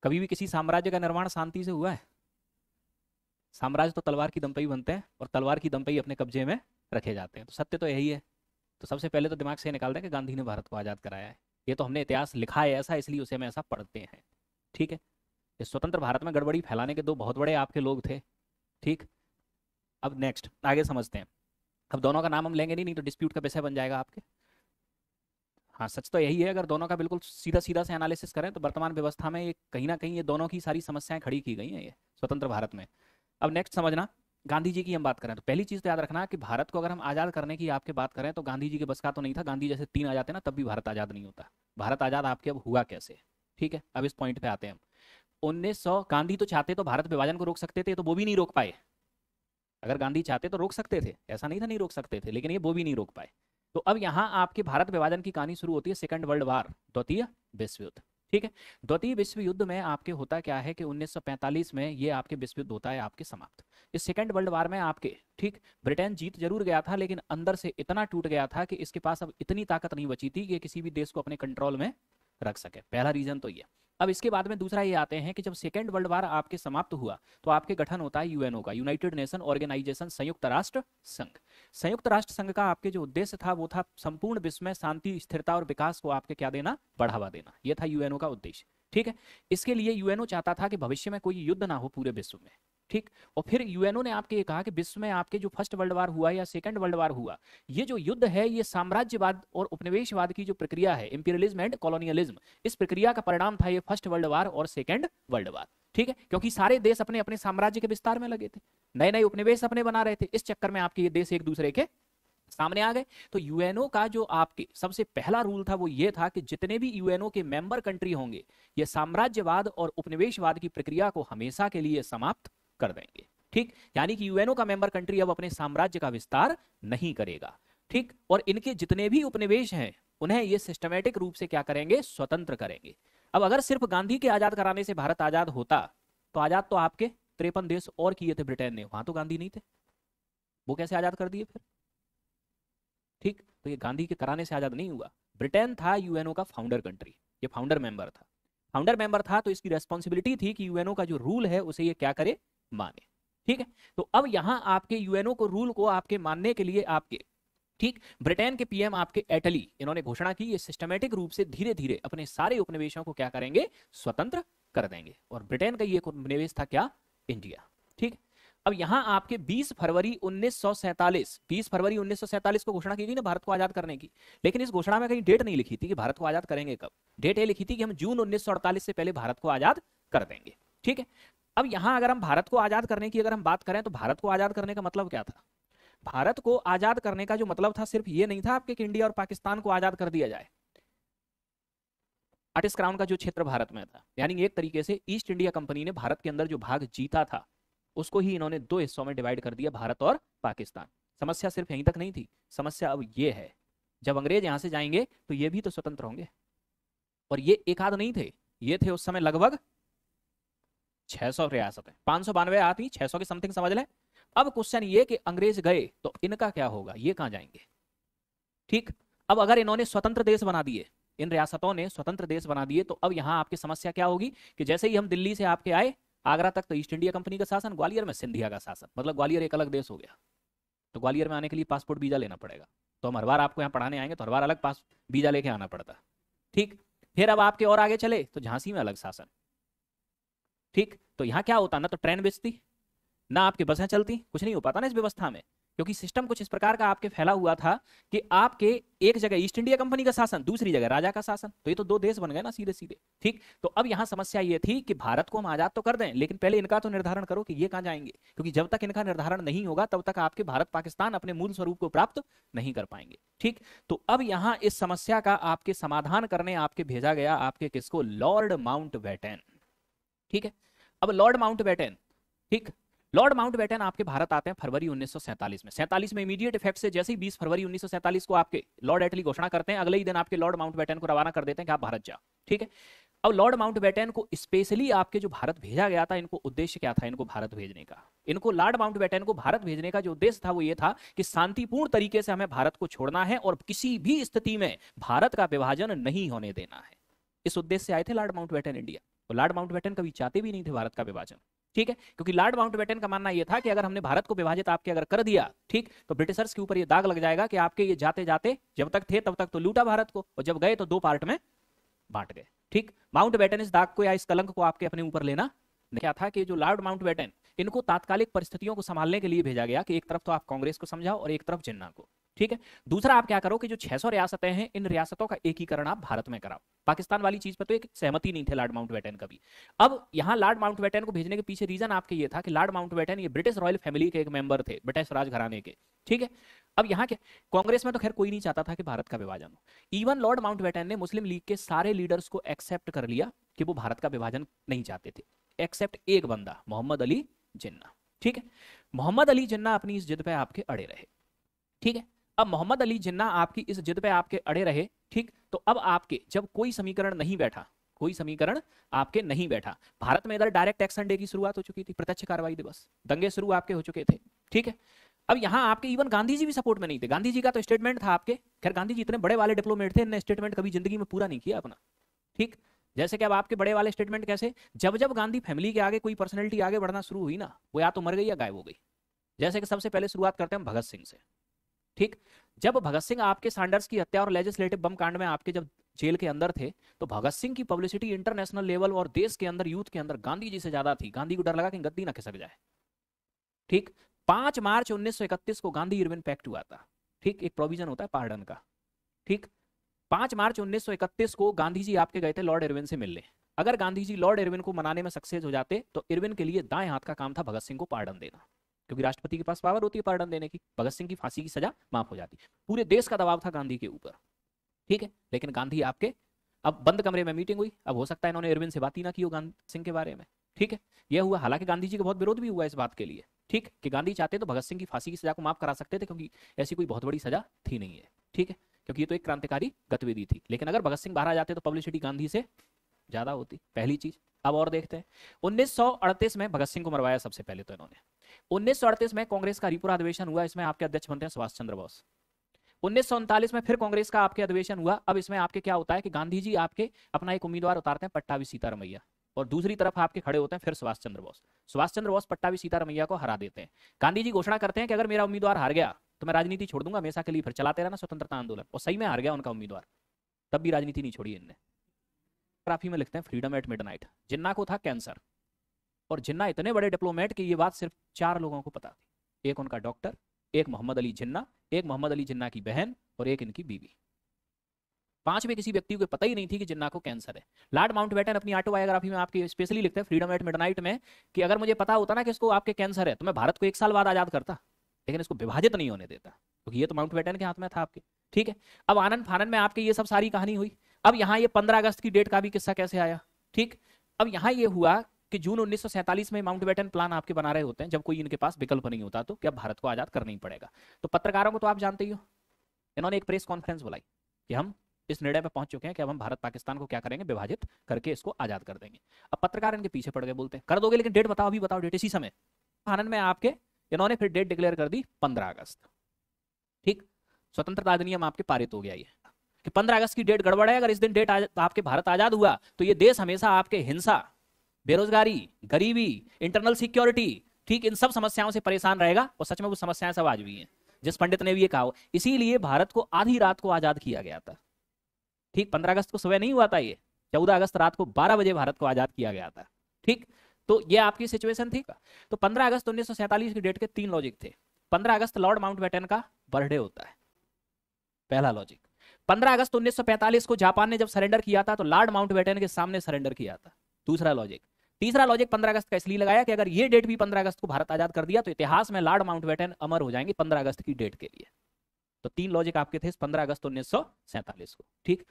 कभी भी किसी साम्राज्य का निर्माण शांति से हुआ है? साम्राज्य तो तलवार की दम पे ही बनते हैं और तलवार की दम पे ही अपने कब्जे में रखे जाते हैं। तो सत्य तो यही है। तो सबसे पहले तो दिमाग से ये निकाल दें कि गांधी ने भारत को आज़ाद कराया है। ये तो हमने इतिहास लिखा है ऐसा, इसलिए उसे हम ऐसा पढ़ते हैं। ठीक है। इस स्वतंत्र भारत में गड़बड़ी फैलाने के दो बहुत बड़े आपके लोग थे। ठीक। अब नेक्स्ट आगे समझते हैं। अब दोनों का नाम हम लेंगे नहीं तो डिस्प्यूट का विषय बन जाएगा आपके। हाँ, सच तो यही है। अगर दोनों का बिल्कुल सीधा सीधा से एनालिसिस करें तो वर्तमान व्यवस्था में ये कहीं ना कहीं ये दोनों की सारी समस्याएं खड़ी की गई हैं ये स्वतंत्र भारत में। अब नेक्स्ट समझना, गांधी जी की हम बात करें तो पहली चीज तो याद रखना कि भारत को अगर हम आजाद करने की आपके बात करें तो गांधी जी के बस का तो नहीं था। गांधी जैसे 3 आ जाते ना तब भी भारत आजाद नहीं होता। भारत आजाद आपके अब हुआ कैसे? ठीक है, अब इस पॉइंट पे आते हैं हम। 1900 गांधी तो चाहते तो भारत विभाजन को रोक सकते थे, तो वो भी नहीं रोक पाए। अगर गांधी चाहते तो रोक सकते थे, ऐसा नहीं था नहीं रोक सकते थे, लेकिन ये वो भी नहीं रोक पाए। तो अब यहाँ आपके भारत विभाजन की कहानी शुरू होती है सेकंड वर्ल्ड वार, द्वितीय विश्व युद्ध। ठीक है। द्वितीय विश्व युद्ध में आपके होता क्या है कि 1945 में ये आपके विश्व युद्ध होता है आपके समाप्त। इस सेकंड वर्ल्ड वार में आपके ठीक ब्रिटेन जीत जरूर गया था, लेकिन अंदर से इतना टूट गया था कि इसके पास अब इतनी ताकत नहीं बची थी कि किसी भी देश को अपने कंट्रोल में रख सके। पहला रीजन तो ये। अब इसके बाद में दूसरा ये आते हैं कि जब सेकेंड वर्ल्ड वार आपके समाप्त हुआ तो आपके गठन होता है यूएनओ का, यूनाइटेड नेशन ऑर्गेनाइजेशन, संयुक्त राष्ट्र संघ। संयुक्त राष्ट्र संघ का आपके जो उद्देश्य था वो था संपूर्ण विश्व में शांति, स्थिरता और विकास को आपके क्या देना, बढ़ावा देना। ये था यूएनओ का उद्देश्य। ठीक है। इसके लिए यूएनओ चाहता था कि भविष्य में कोई युद्ध ना हो पूरे विश्व में। ठीक। और फिर यूएनओ ने आपके ये कहा कि विश्व में आपके जो फर्स्ट वर्ल्ड वार हुआ या सेकंड वर्ल्ड वार हुआ, ये जो युद्ध है ये साम्राज्यवाद और उपनिवेशवाद की जो प्रक्रिया है, इंपीरियलिज्म एंड कॉलोनियलिज्म, इस प्रक्रिया का परिणाम था ये फर्स्ट वर्ल्ड वार और सेकंड वर्ल्ड वार। ठीक है। क्योंकि सारे देश अपने अपने साम्राज्य के विस्तार में लगे थे, नए नए उपनिवेश अपने बना रहे थे, इस चक्कर में आपके ये देश एक दूसरे के सामने आ गए। तो यूएनओ का जो आपके सबसे पहला रूल था वो ये था कि जितने भी यूएनओ के मेंबर कंट्री होंगे ये साम्राज्यवाद और उपनिवेशवाद की प्रक्रिया को हमेशा के लिए समाप्त कर देंगे। ठीक। यानी कि यूएनओ का मेंबर कंट्री अब अपने साम्राज्य का विस्तार नहीं करेगा। ठीक। और इनके जितने भी उपनिवेश हैं उन्हें ये सिस्टमेटिक रूप से क्या करेंगे, स्वतंत्र करेंगे। अब अगर सिर्फ गांधी के आजाद कराने से भारत आजाद होता तो आजाद तो आपके 53 देश और किए थे ब्रिटेन ने, वहां तो गांधी नहीं थे, वो कैसे आजाद कर दिए फिर? ठीक। तो ये गांधी के कराने से आजाद नहीं हुआ। ब्रिटेन था यूएनओ का फाउंडर कंट्री, ये फाउंडर मेंबर था। फाउंडर मेंबर था तो इसकी रेस्पॉन्सिबिलिटी थी कि यूएनओ का जो रूल है उसे ये क्या करे, माने। ठीक है। तो अब यहां आपके यूएनओ को रूल को आपके मानने के लिए आपके ठीक ब्रिटेन के पीएम आपके एटली, इन्होंने घोषणा की ये सिस्टमेटिक रूप से धीरे धीरे अपने सारे उपनिवेशों को क्या करेंगे, स्वतंत्र कर देंगे। और ब्रिटेन का ये उपनिवेश था क्या, इंडिया। ठीक। अब यहां आपके 20 फरवरी 1947 को घोषणा की गई ना भारत को आजाद करने की, लेकिन इस घोषणा में कहीं डेट नहीं लिखी थी कि भारत को आजाद करेंगे कब। डेट ये लिखी थी कि हम जून 1948 से पहले भारत को आजाद कर देंगे। ठीक है। अब यहां अगर हम भारत को आजाद करने की अगर हम बात करें तो भारत को आजाद करने का मतलब क्या था? भारत को आजाद करने का जो मतलब था सिर्फ ये नहीं था आपके कि इंडिया और पाकिस्तान को आजाद कर दिया जाए। ब्रिटिश क्राउन का जो क्षेत्र भारत में था, यानी एक तरीके से ईस्ट इंडिया कंपनी ने भारत के अंदर जो भाग जीता था उसको ही इन्होंने 2 हिस्सों में डिवाइड कर दिया, भारत और पाकिस्तान। समस्या सिर्फ यहीं तक नहीं थी, समस्या अब ये है जब अंग्रेज यहां से जाएंगे तो ये भी तो स्वतंत्र होंगे। और ये एक आध नहीं थे, ये थे उस समय लगभग 600 रियासतें, 592 आती, 600 के समथिंग समझ लें। अब क्वेश्चन ये कि अंग्रेज गए तो इनका क्या होगा, ये कहां जाएंगे? ठीक। अब अगर इन्होंने स्वतंत्र देश बना दिए, इन रियासतों ने स्वतंत्र देश बना दिए, तो अब यहां आपकी समस्या क्या होगी कि जैसे ही हम दिल्ली से आपके आए आगरा तक तो ईस्ट इंडिया कंपनी का शासन, ग्वालियर में सिंधिया का शासन, मतलब ग्वालियर एक अलग देश हो गया। तो ग्वालियर में आने के लिए पासपोर्ट वीजा लेना पड़ेगा, तो हम हर बार आपको यहाँ पढ़ाने आएंगे तो हर बार अलग पास वीजा लेके आना पड़ता। ठीक। फिर अब आपके और आगे चले तो झांसी में अलग शासन। ठीक। तो यहाँ क्या होता, ना तो ट्रेन बेचती ना आपकी बसें चलती, कुछ नहीं हो पाता ना इस व्यवस्था में, क्योंकि सिस्टम कुछ इस प्रकार का आपके फैला हुआ था कि आपके एक जगह ईस्ट इंडिया कंपनी का शासन, दूसरी जगह राजा का शासन, तो ये तो 2 देश बन गए ना सीधे सीधे। ठीक। तो अब यहां समस्या ये थी कि भारत को हम आजाद तो कर दें, लेकिन पहले इनका तो निर्धारण करो कि ये कहां जाएंगे, क्योंकि जब तक इनका निर्धारण नहीं होगा तब तक आपके भारत पाकिस्तान अपने मूल स्वरूप को प्राप्त नहीं कर पाएंगे। ठीक। तो अब यहां इस समस्या का आपके समाधान करने आपके भेजा गया आपके किसको, लॉर्ड माउंटबेटन। ठीक है। अब लॉर्ड माउंटबेटन, ठीक, लॉर्ड माउंटबेटन आपके भारत आते हैं फरवरी 1947 में। 47 में इमीडिएट इफेक्ट से जैसे ही 20 फरवरी 1947 को आपके लॉर्ड एटली घोषणा करते हैं, अगले ही दिन आपके लॉर्ड माउंटबेटन को रवाना कर देते हैं कि आप भारत जाओ। ठीक है। अब लॉर्ड माउंटबेटन को स्पेशली आपके जो भारत भेजा गया था, इनको उद्देश्य क्या था इनको भारत भेजने का? इनको लॉर्ड माउंटबेटन को भारत भेजने का जो उद्देश्य था वो ये था कि शांतिपूर्ण तरीके से हमें भारत को छोड़ना है और किसी भी स्थिति में भारत का विभाजन नहीं होने देना है। इस उद्देश्य से आए थे लॉर्ड माउंटबेटन इंडिया। तो लॉर्ड माउंटबेटन कभी चाहते भी नहीं थे भारत का विभाजन, ठीक है, क्योंकि लॉर्ड माउंटबेटन का मानना यह था कि अगर हमने भारत को विभाजित आपके अगर कर दिया, ठीक, तो ब्रिटिशर्स के ऊपर ये दाग लग जाएगा कि आपके ये जाते जाते जब तक थे तब तक तो लूटा भारत को, और जब गए तो दो पार्ट में बांट गए, ठीक। माउंटबेटन इस दाग को या इस कलंक को आपके अपने ऊपर लेना क्या था कि जो लॉर्ड माउंटबेटन, इनको तात्कालिक परिस्थितियों को संभालने के लिए भेजा गया कि एक तरफ तो आप कांग्रेस को समझाओ और एक तरफ जिन्ना को, ठीक है। दूसरा आप क्या करो कि जो 600 रियासतें हैं, इन रियासतों का एकीकरण आप भारत में कराओ। पाकिस्तान वाली चीज पर तो एक सहमति नहीं थे लॉर्ड माउंटबेटन का भी। अब यहाँ लॉर्ड माउंटबेटन को भेजने के पीछे रीजन आपके ये था कि लॉर्ड माउंटबेटन ये ब्रिटिश रॉयल फैमिली के एक मेंबर थे, ब्रिटिश राजघराने के, ठीक है। अब यहाँ के कांग्रेस में तो खैर कोई नहीं चाहता था कि भारत का विभाजन हो। इवन लॉर्ड माउंटबेटन ने मुस्लिम लीग के सारे लीडर्स को एक्सेप्ट कर लिया कि वो भारत का विभाजन नहीं चाहते थे, एक्सेप्ट एक बंदा, मोहम्मद अली जिन्ना, ठीक है। मोहम्मद अली जिन्ना अपनी इस जिद पे आपके अड़े रहे, ठीक है। अब मोहम्मद अली जिन्ना आपकी इस जिद पे आपके अड़े रहे, ठीक, तो अब आपके जब कोई समीकरण नहीं बैठा, कोई समीकरण आपके नहीं बैठा, भारत में इधर डायरेक्ट एक्शन डे की शुरुआत हो चुकी थी, प्रत्यक्ष कार्रवाई दिवस, दंगे शुरू आपके हो चुके थे, ठीक है। अब यहाँ आपके इवन गांधी जी भी सपोर्ट में नहीं थे। गांधी जी का तो स्टेटमेंट था आपके, खैर गांधी जी इतने बड़े वाले डिप्लोमेट थे, इन्होंने स्टेटमेंट कभी जिंदगी में पूरा नहीं किया अपना, ठीक। जैसे कि अब आपके बड़े वाले स्टेटमेंट कैसे, जब जब गांधी फैमिली के आगे कोई पर्सनैलिटी आगे बढ़ना शुरू हुई ना, वो या तो मर गई या गायब हो गई। जैसे कि सबसे पहले शुरुआत करते हैं भगत सिंह से, ठीक। जब भगत सिंह आपके सैंडर्स की हत्या और लेजिस्लेटिव बम कांड में आपके जब जेल के अंदर थे, तो भगत सिंह की पब्लिसिटी इंटरनेशनल लेवल और देश के अंदर यूथ के अंदर गांधी जी से ज्यादा थी। गांधी को डर लगा कि गद्दी ना खिसक जाए, ठीक। 5 मार्च 1931 को गांधी इरविन पैक्ट हुआ था, ठीक, एक प्रोविजन होता है पार्डन का, ठीक। 5 मार्च 1931 को गांधी जी आपके गए थे लॉर्ड इरविन से मिलने। अगर गांधी जी लॉर्ड इरविन को मनाने में सक्सेस हो जाते तो इरविन के लिए दाएं हाथ का काम था भगत सिंह को पार्डन देना, क्योंकि राष्ट्रपति के पास पावर होती है पार्डन देने की। भगत सिंह की फांसी की सजा माफ हो जाती। पूरे देश का दबाव था गांधी के ऊपर, ठीक है। लेकिन गांधी आपके, अब बंद कमरे में मीटिंग हुई, अब हो सकता है इन्होंने इरविन से बात ही ना की हो गांधी सिंह के बारे में, ठीक है। यह हुआ, हालांकि गांधी जी का बहुत विरोध भी हुआ इस बात के लिए, ठीक, कि गांधी चाहते तो भगत सिंह की फांसी की सजा को माफ करा सकते थे, क्योंकि ऐसी कोई बहुत बड़ी सजा थी नहीं है, ठीक है, क्योंकि ये तो एक क्रांतिकारी गतिविधि थी। लेकिन अगर भगत सिंह बाहर आ जाते तो पब्लिसिटी गांधी से ज्यादा होती, पहली चीज। अब और देखते हैं, 1938 में भगत सिंह को मरवाया सबसे पहले तो इन्होंने। 1938 में कांग्रेस का हरिपुरा अधिवेशन हुआ, इसमें आपके अध्यक्ष बनते हैं सुभाष चंद्र बोस। 1939 में फिर कांग्रेस का आपके अधिवेशन हुआ। अब इसमें आपके क्या होता है कि गांधी जी आपके अपना एक उम्मीदवार उतारते हैं, पट्टाभी सीतारमैया, और दूसरी तरफ आपके खड़े होते हैं फिर सुभाष चंद्र बोस। सुभाष चंद्र बोस पट्टाभी सीतारमैया को हरा देते हैं। गांधी जी घोषणा करते हैं कि अगर मेरा उम्मीदवार हार गया तो मैं राजनीति छोड़ दूंगा हमेशा के लिए, फिर चलाते रहना स्वतंत्रता आंदोलन। और सही में हार गया उनका उम्मीदवार, तब भी राजनीति नहीं छोड़ी इनने। ग्राफी में लिखते हैं फ्रीडम एट मिडनाइट। जिन्ना को था कैंसर, और जिन्ना इतने बड़े डिप्लोमेट कि ये बात सिर्फ 4 लोगों को पता थी। एक उनका डॉक्टर, एक मोहम्मद अली जिन्ना, एक मोहम्मद अली जिन्ना की बहन, और एक इनकी बीवी। 5 में किसी व्यक्ति को पता ही नहीं थी कि जिन्ना को कैंसर है। लॉर्ड माउंटबेटन अपनी ऑटोबायोग्राफी में आपके स्पेशली लिखते हैं फ्रीडम एट मिडनाइट में कि अगर मुझे पता होता ना कि इसको आपके कैंसर है तो मैं भारत को 1 साल बाद आजाद करता, लेकिन इसको विभाजित नहीं होने देता, क्योंकि ये तो माउंटबेटन के हाथ में था आपके, ठीक है। अब आनंद फानन में आपके ये सब सारी कहानी हुई। अब यहाँ ये 15 अगस्त की डेट का भी किस्सा कैसे आया, ठीक। अब यहाँ ये हुआ कि जून 1947 में माउंटबेटन प्लान आपके बना रहे होते हैं, जब कोई इनके पास विकल्प नहीं होता तो कि अब भारत को आजाद करना ही पड़ेगा। तो पत्रकारों को तो आप जानते ही हो, इन्होंने एक प्रेस कॉन्फ्रेंस बुलाई कि हम इस निर्णय पर पहुंच चुके हैं कि अब हम भारत पाकिस्तान को क्या करेंगे, विभाजित करके इसको आजाद कर देंगे। अब पत्रकार इनके पीछे पड़ गए, बोलते हैं कर दोगे लेकिन डेट बताओ, अभी बताओ डेट। इसी समय आनंद में आपके इन्होंने फिर डेट डिक्लेयर कर दी 15 अगस्त, ठीक। स्वतंत्रता अधिनियम आपके पारित हो गया ये कि 15 अगस्त की डेट गड़बड़ है, अगर इस दिन डेट आपके भारत आजाद हुआ तो ये देश हमेशा आपके हिंसा, बेरोजगारी, गरीबी, इंटरनल सिक्योरिटी, ठीक, इन सब समस्याओं से परेशान रहेगा। और सच में वो समस्याएं सब आज भी हैं, जिस पंडित ने भी ये कहा। इसीलिए भारत को आधी रात को आजाद किया गया था, ठीक। 15 अगस्त को सुबह नहीं हुआ था, ये 14 अगस्त रात को 12 बजे भारत को आजाद किया गया था, ठीक। तो ये आपकी सिचुएशन थी। तो 15 अगस्त 1947 की डेट के 3 लॉजिक थे। 15 अगस्त लॉर्ड माउंटबेटन का बर्थडे होता है, पहला लॉजिक। 15 अगस्त 1945 को जापान ने जब सरेंडर किया था तो लॉर्ड माउंटबेटन के सामने सरेंडर किया था, दूसरा लॉजिक। तीसरा लॉजिक 15 अगस्त का इसलिए लगाया कि अगर ये डेट भी 15 अगस्त को भारत आजाद कर दिया तो इतिहास में लॉर्ड माउंटबेटन अमर हो जाएंगे 15 अगस्त की डेट के लिए। तो 3 लॉजिक आपके थे 15 अगस्त 1947 को, ठीक।